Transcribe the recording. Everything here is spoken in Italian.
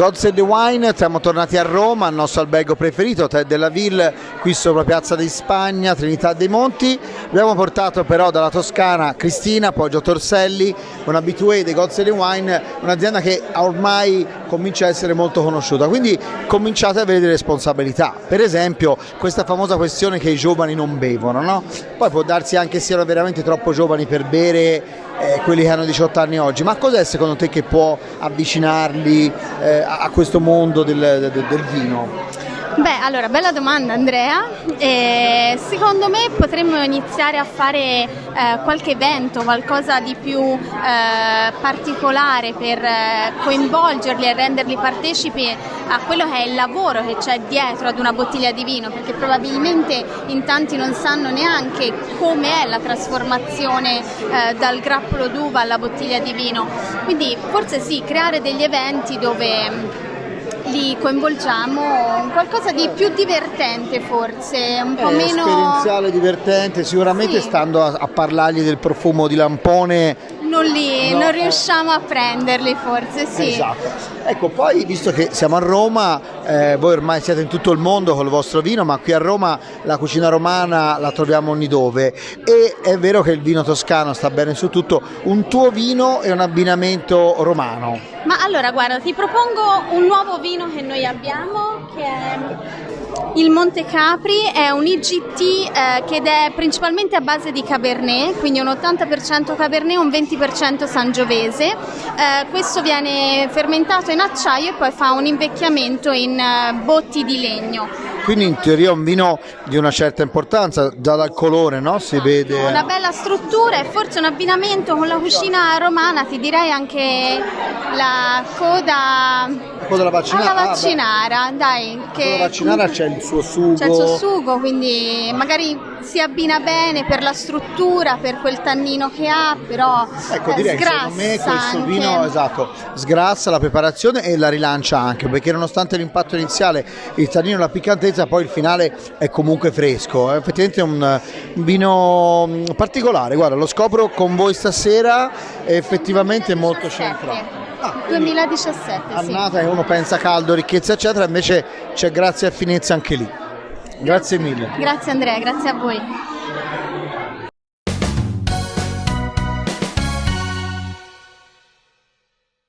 Gods and the Wine, siamo tornati a Roma, al nostro albergo preferito, Hotel de la Ville, qui sopra Piazza di Spagna, Trinità dei Monti. Abbiamo portato però dalla Toscana Cristina Poggio Torselli, un habitué dei Gods and the Wine, un'azienda che ormai comincia a essere molto conosciuta, quindi cominciate a avere delle responsabilità. Per esempio questa famosa questione che i giovani non bevono, no? Poi può darsi anche siano veramente troppo giovani per bere, quelli che hanno 18 anni oggi, ma cos'è secondo te che può avvicinarli a questo mondo del vino? Beh, allora, bella domanda Andrea. Secondo me potremmo iniziare a fare qualche evento, qualcosa di più particolare per coinvolgerli e renderli partecipi a quello che è il lavoro che c'è dietro ad una bottiglia di vino, perché probabilmente in tanti non sanno neanche come è la trasformazione dal grappolo d'uva alla bottiglia di vino. Quindi forse sì, creare degli eventi dove li coinvolgiamo, qualcosa di più divertente forse, un po' meno esperienziale, divertente, sicuramente sì. Stando a parlargli del profumo di lampone non riusciamo a prenderli forse, sì. Esatto. Ecco, poi visto che siamo a Roma, voi ormai siete in tutto il mondo con il vostro vino, ma qui a Roma la cucina romana la troviamo ogni dove, e è vero che il vino toscano sta bene su tutto. Un tuo vino è un abbinamento romano? Ma allora guarda, ti propongo un nuovo vino che noi abbiamo, che è il Monte Capri, è un IGT che è principalmente a base di Cabernet, quindi un 80% Cabernet, un 20% Sangiovese. Questo viene fermentato in acciaio e poi fa un invecchiamento in botti di legno. Quindi in teoria un vino di una certa importanza, già dal colore, no? Si vede una bella struttura e forse un abbinamento con la cucina romana, ti direi anche la coda alla vaccinara. Alla vaccinara, dai. Che la vaccinara c'è il suo sugo. C'è il suo sugo, quindi magari si abbina bene per la struttura, per quel tannino che ha, però ecco, direi che secondo me questo vino, esatto, sgrassa la preparazione e la rilancia anche, perché nonostante l'impatto iniziale, il tannino e la piccantezza, poi il finale è comunque fresco. È effettivamente un vino particolare, guarda, lo scopro con voi stasera, è effettivamente molto centrale. 2017, annata sì. Che uno pensa caldo, ricchezza eccetera, invece c'è grazia e finezza anche lì. Grazie mille. Grazie Andrea, grazie a voi.